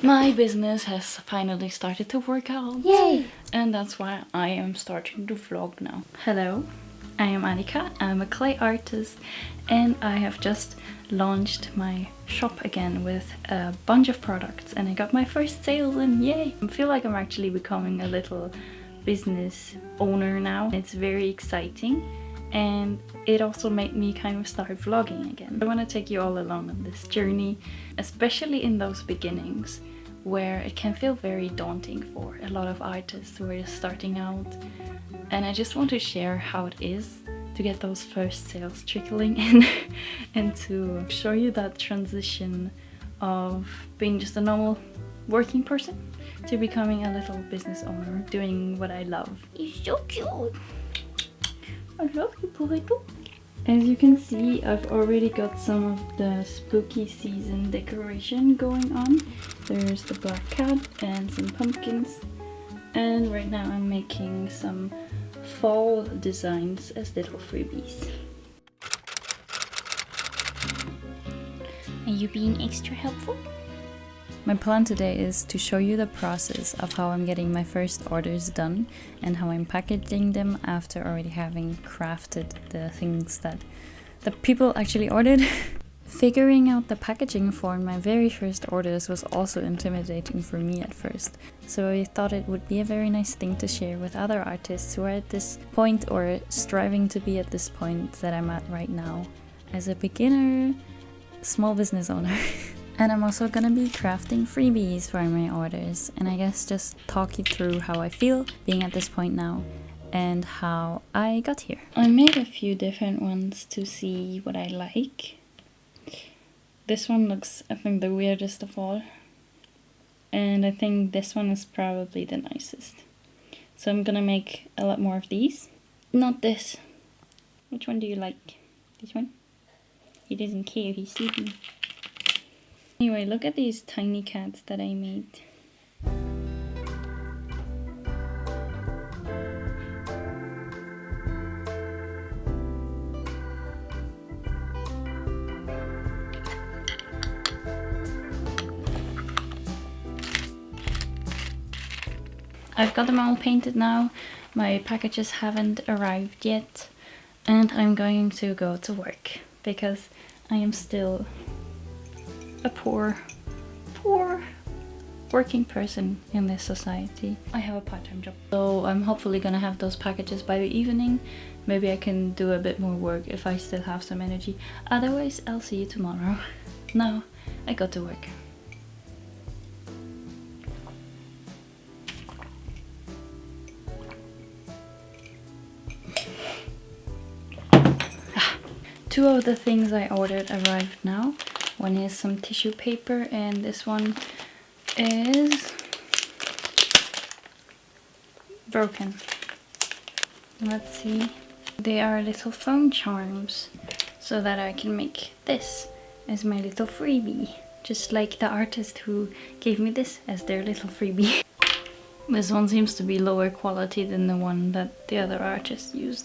My business has finally started to work out. Yay! And that's why I am starting to vlog now. Hello, I am Annika, I'm a clay artist and I have just launched my shop again with a bunch of products and I got my first sales and yay! I feel like I'm actually becoming a little business owner now. It's very exciting and it also made me kind of start vlogging again. I want to take you all along on this journey, especially in those beginnings where it can feel very daunting for a lot of artists who are just starting out. And I just want to share how it is to get those first sales trickling in and to show you that transition of being just a normal working person to becoming a little business owner, doing what I love. You're so cute. I love you, Burrito. As you can see, I've already got some of the spooky season decoration going on. There's the black cat and some pumpkins. And right now I'm making some fall designs as little freebies. Are you being extra helpful? My plan today is to show you the process of how I'm getting my first orders done and how I'm packaging them after already having crafted the things that the people actually ordered. Figuring out the packaging for my very first orders was also intimidating for me at first, so I thought it would be a very nice thing to share with other artists who are at this point or striving to be at this point that I'm at right now as a beginner small business owner. And I'm also gonna be crafting freebies for my orders and I guess just talk you through how I feel being at this point now and how I got here. I made a few different ones to see what I like. This one looks, I think, the weirdest of all. And I think this one is probably the nicest. So I'm gonna make a lot more of these. Not this. Which one do you like? This one? He doesn't care, he's sleeping. Anyway, look at these tiny cats that I made. I've got them all painted now. My packages haven't arrived yet. And I'm going to go to work because I am still a poor working person in this society. I have a part-time job, so I'm hopefully gonna have those packages by the evening. Maybe I can do a bit more work if I still have some energy. Otherwise, I'll see you tomorrow. Now, I got to work. Two of the things I ordered arrived now. One is some tissue paper and this one is broken. Let's see. They are little foam charms so that I can make this as my little freebie. Just like the artist who gave me this as their little freebie. This one seems to be lower quality than the one that the other artist used.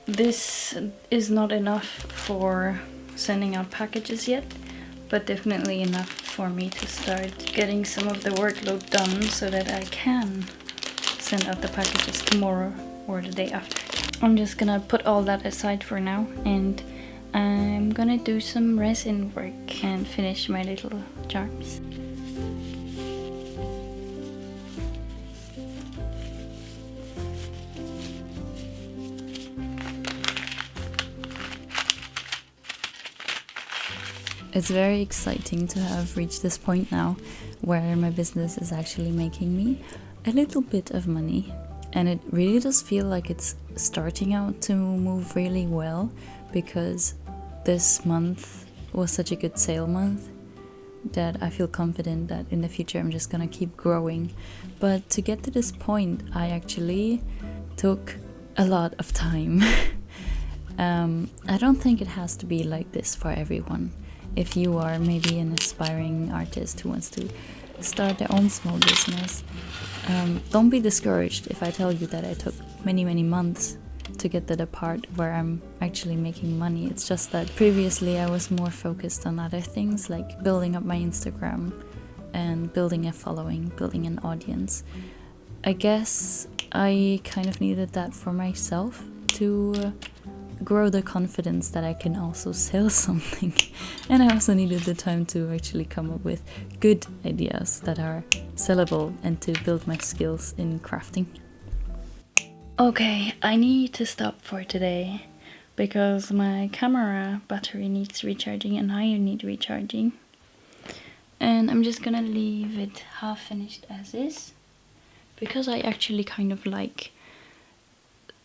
This is not enough for sending out packages yet, but definitely enough for me to start getting some of the workload done so that I can send out the packages tomorrow or the day after. I'm just gonna put all that aside for now and I'm gonna do some resin work and finish my little charms. It's very exciting to have reached this point now where my business is actually making me a little bit of money. And it really does feel like it's starting out to move really well because this month was such a good sale month that I feel confident that in the future I'm just gonna keep growing. But to get to this point, I actually took a lot of time. I don't think it has to be like this for everyone. If you are maybe an aspiring artist who wants to start their own small business, don't be discouraged if I tell you that I took many months to get to the part where I'm actually making money. It's just that previously I was more focused on other things like building up my Instagram and building a following, building an audience. I guess I kind of needed that for myself to grow the confidence that I can also sell something. And I also needed the time to actually come up with good ideas that are sellable and to build my skills in crafting. Okay, I need to stop for today because my camera battery needs recharging and I need recharging. And I'm just gonna leave it half finished as is because I actually kind of like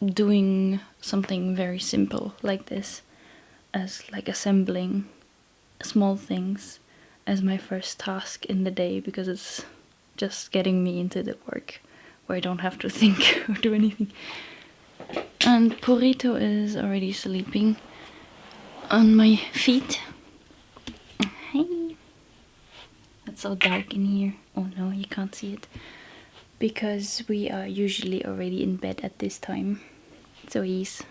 doing something very simple like this, as like assembling small things as my first task in the day, because it's just getting me into the work where I don't have to think or do anything. And Purito is already sleeping on my feet. Hey. It's so dark in here. Oh no, you can't see it. Because we are usually already in bed at this time. So he's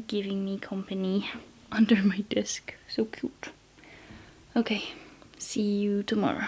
giving me company under my desk. So cute. Okay, see you tomorrow.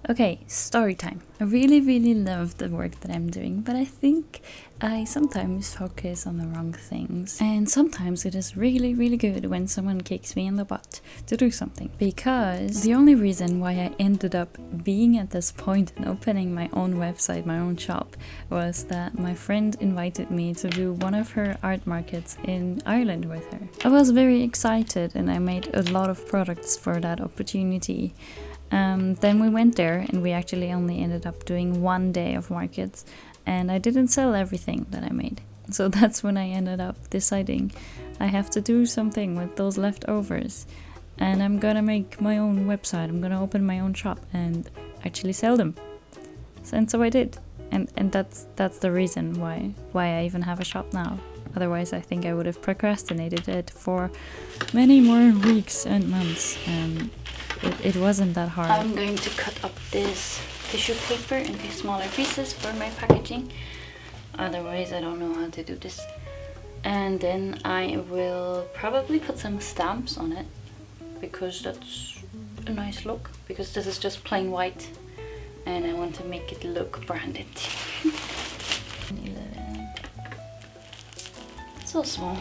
Okay, story time. I really love the work that I'm doing, but I think I sometimes focus on the wrong things. And sometimes it is really good when someone kicks me in the butt to do something. Because the only reason why I ended up being at this point and opening my own website, my own shop, was that my friend invited me to do one of her art markets in Ireland with her. I was very excited and I made a lot of products for that opportunity. Then we went there and we actually only ended up doing 1 day of markets and I didn't sell everything that I made. So that's when I ended up deciding I have to do something with those leftovers and I'm gonna make my own website. I'm gonna open my own shop and actually sell them. And so I did. And that's the reason why I even have a shop now. Otherwise I think I would have procrastinated it for many more weeks and months. It wasn't that hard. I'm going to cut up this tissue paper into smaller pieces for my packaging. Otherwise, I don't know how to do this. And then I will probably put some stamps on it because that's a nice look. Because this is just plain white and I want to make it look branded. 11. It's so small.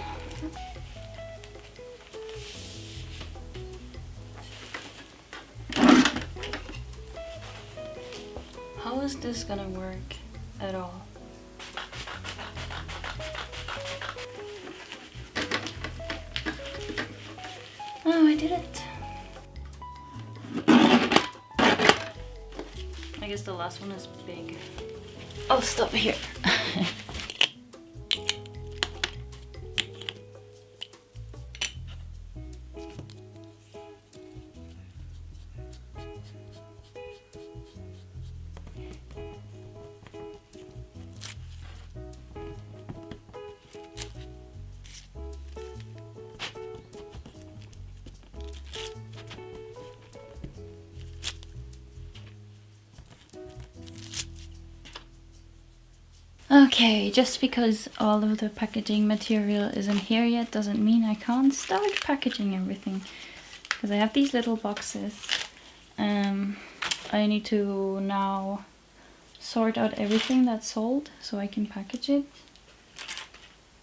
How is this gonna work at all? Oh, I did it! I guess the last one is big. Oh, stop here! Okay, just because all of the packaging material isn't here yet doesn't mean I can't start packaging everything. Because I have these little boxes. I need to now sort out everything that's sold so I can package it.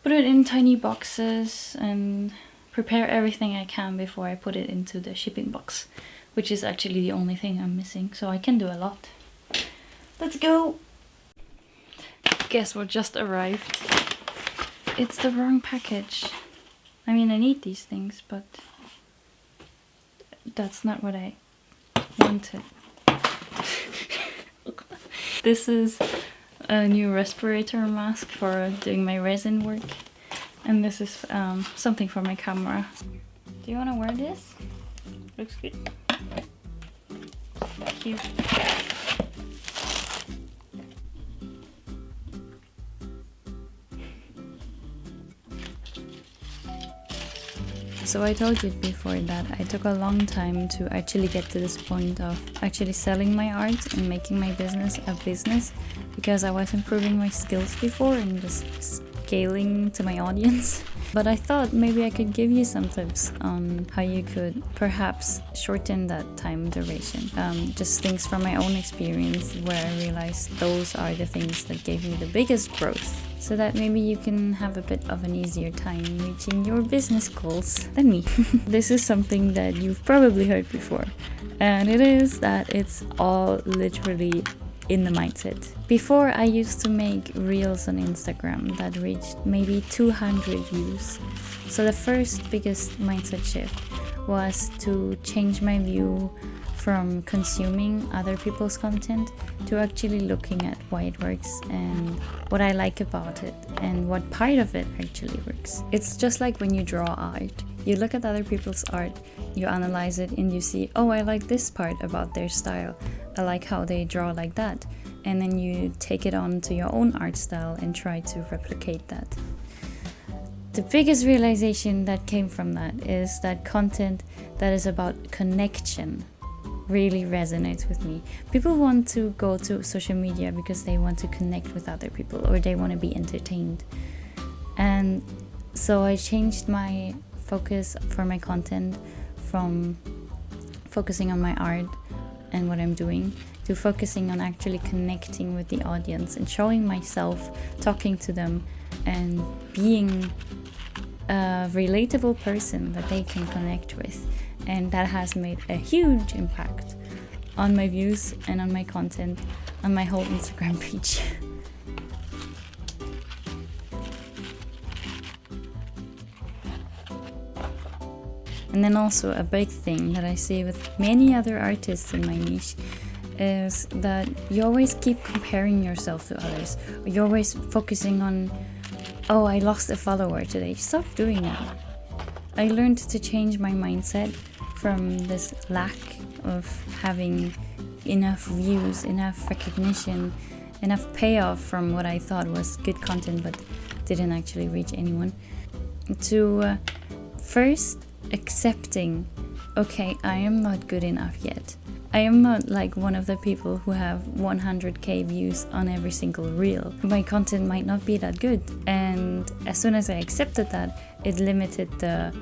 Put it in tiny boxes and prepare everything I can before I put it into the shipping box. Which is actually the only thing I'm missing, so I can do a lot. Let's go! Guess what just arrived? It's the wrong package. I mean, I need these things, but that's not what I wanted. This is a new respirator mask for doing my resin work. And this is something for my camera. Do you want to wear this? Looks good. Cute. So I told you before that I took a long time to actually get to this point of actually selling my art and making my business a business, because I was improving my skills before and just scaling to my audience. But I thought maybe I could give you some tips on how you could perhaps shorten that time duration. Just things from my own experience where I realized those are the things that gave me the biggest growth, so that maybe you can have a bit of an easier time reaching your business goals than me. This is something that you've probably heard before, and it is that it's all literally in the mindset. Before, I used to make reels on Instagram that reached maybe 200 views. So the first biggest mindset shift was to change my view from consuming other people's content to actually looking at why it works and what I like about it and what part of it actually works. It's just like when you draw art. You look at other people's art, you analyze it, and you see, oh, I like this part about their style. I like how they draw like that. And then you take it on to your own art style and try to replicate that. The biggest realization that came from that is that content that is about connection really resonates with me. People want to go to social media because they want to connect with other people or they want to be entertained. And so I changed my focus for my content from focusing on my art and what I'm doing to focusing on actually connecting with the audience and showing myself, talking to them, and being a relatable person that they can connect with. And that has made a huge impact on my views and on my content, on my whole Instagram page. And then also a big thing that I see with many other artists in my niche is that you always keep comparing yourself to others. You're always focusing on, oh, I lost a follower today. Stop doing that. I learned to change my mindset from this lack of having enough views, enough recognition, enough payoff from what I thought was good content but didn't actually reach anyone, to first accepting, okay, I am not good enough yet. I am not like one of the people who have 100k views on every single reel. My content might not be that good. And as soon as I accepted that, it limited the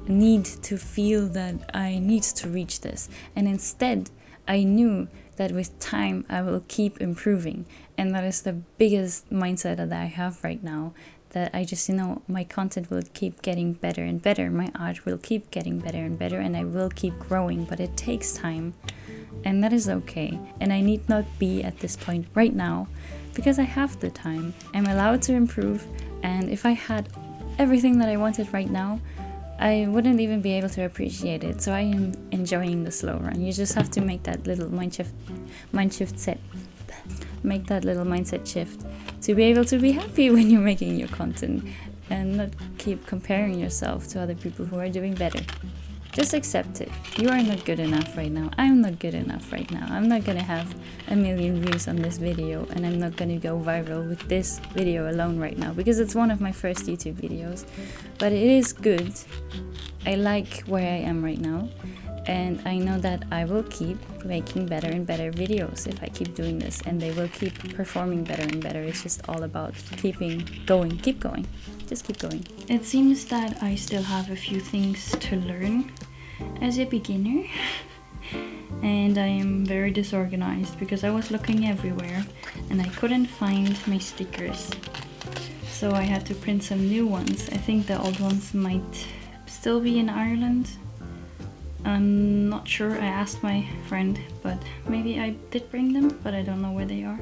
need to feel that I need to reach this. And instead, I knew that with time, I will keep improving. And that is the biggest mindset that I have right now. That I just, my content will keep getting better and better. My art will keep getting better and better, and I will keep growing, but it takes time. And that is okay. And I need not be at this point right now because I have the time. I'm allowed to improve. And if I had everything that I wanted right now, I wouldn't even be able to appreciate it. So I am enjoying the slow run. You just have to make that little mindset shift to be able to be happy when you're making your content and not keep comparing yourself to other people who are doing better. Just accept it. You are not good enough right now. I'm not good enough right now. I'm not gonna have 1 million views on this video, and I'm not gonna go viral with this video alone right now because it's one of my first YouTube videos. But it is good. I like where I am right now, and I know that I will keep making better and better videos if I keep doing this, and they will keep performing better and better. It's just all about keeping going. Keep going. Just keep going. It seems that I still have a few things to learn as a beginner, and I am very disorganized because I was looking everywhere and I couldn't find my stickers. So I had to print some new ones. I think the old ones might still be in Ireland. I'm not sure, I asked my friend, but maybe I did bring them, but I don't know where they are.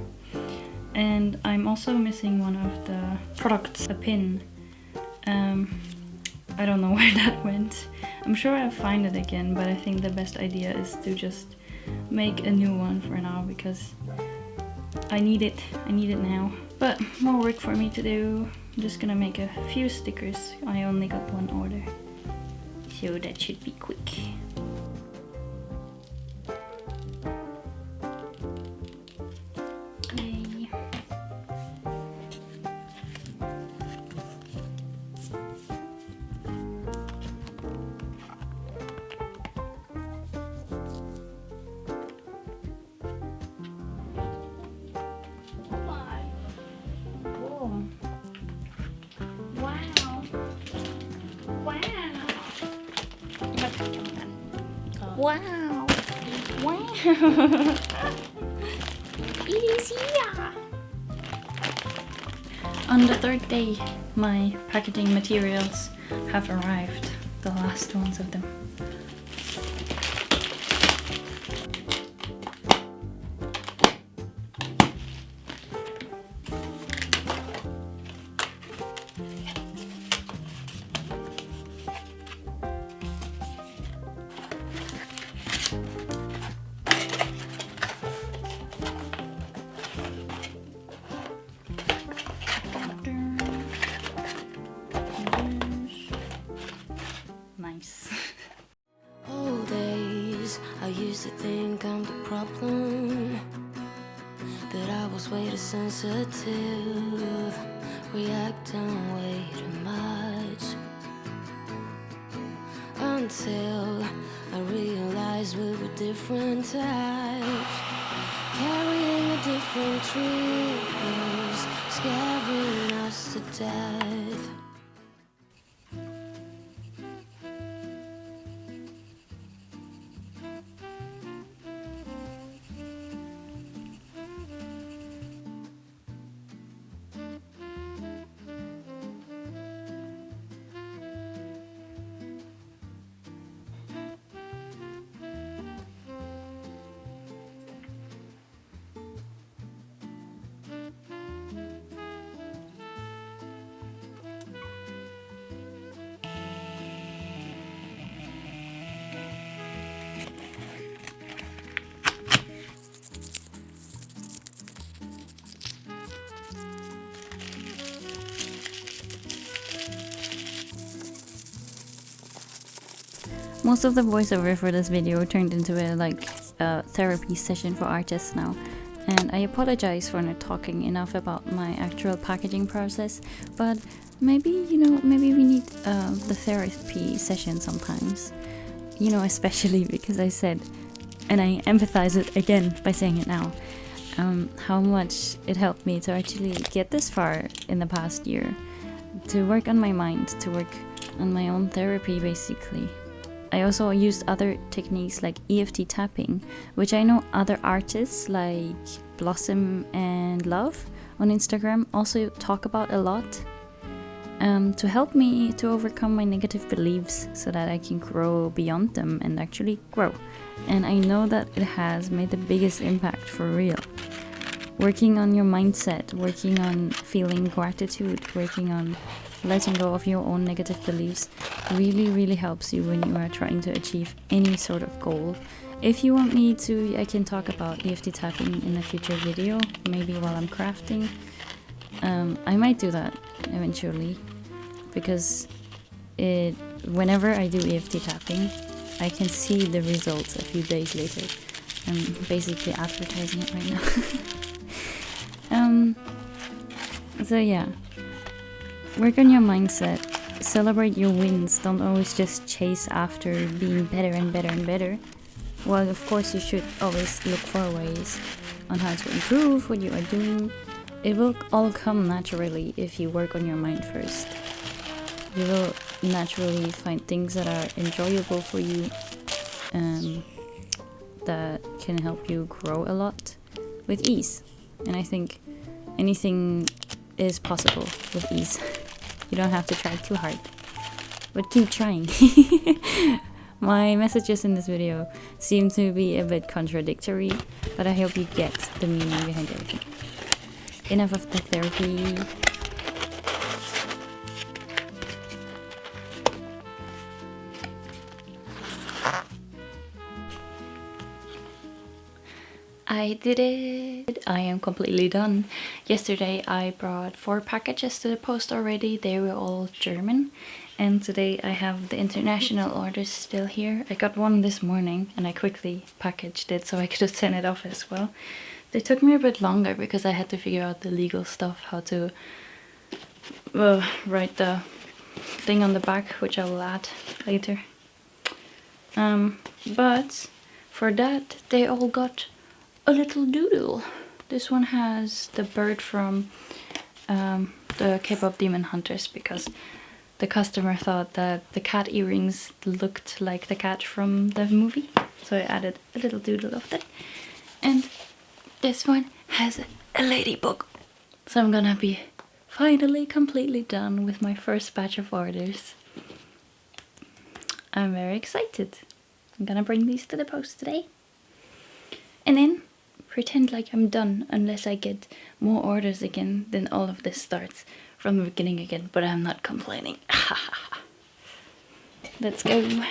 And I'm also missing one of the products, a pin. I don't know where that went. I'm sure I'll find it again, but I think the best idea is to just make a new one for now because I need it now. But more work for me to do. I'm just gonna make a few stickers. I only got one order, so that should be quick. Yay. Wow! Wow! It is here! On the third day, my packaging materials have arrived, the last ones of them. Nice. Old days, I used to think I'm the problem, that I was way too sensitive, reacting way too much, until I realized we were different types, carrying a different triggers, scaring us to death. Most of the voiceover for this video turned into a therapy session for artists now, and I apologize for not talking enough about my actual packaging process, but maybe, maybe we need the therapy session sometimes, especially because I said, and I empathize it again by saying it now, how much it helped me to actually get this far in the past year, to work on my mind, to work on my own therapy basically. I also used other techniques like EFT tapping, which I know other artists like Blossom and Love on Instagram also talk about a lot, to help me to overcome my negative beliefs so that I can grow beyond them and actually grow. And I know that it has made the biggest impact for real. Working on your mindset, working on feeling gratitude, working on letting go of your own negative beliefs really helps you when you are trying to achieve any sort of goal. If you want me to, I can talk about EFT tapping in a future video, maybe while I'm crafting. I might do that eventually, because whenever I do EFT tapping, I can see the results a few days later. I'm basically advertising it right now. So yeah. Work on your mindset, celebrate your wins, don't always just chase after being better and better and better. Well, of course you should always look for ways on how to improve what you are doing. It will all come naturally if you work on your mind first. You will naturally find things that are enjoyable for you, that can help you grow a lot with ease. And I think anything is possible with ease. You don't have to try too hard, but keep trying. My messages in this video seem to be a bit contradictory, but I hope you get the meaning behind everything. Enough of the therapy. I did it! I am completely done. Yesterday I brought 4 packages to the post already. They were all German. And today I have the international orders still here. I got one this morning and I quickly packaged it so I could send it off as well. They took me a bit longer because I had to figure out the legal stuff, how to write the thing on the back, which I will add later. But for that they all got a little doodle. This one has the bird from the K-pop Demon Hunters, because the customer thought that the cat earrings looked like the cat from the movie, so I added a little doodle of that. And this one has a ladybug. So I'm gonna be finally completely done with my first batch of orders. I'm very excited. I'm gonna bring these to the post today. And then pretend like I'm done unless I get more orders again, then all of this starts from the beginning again, but I'm not complaining. Let's go.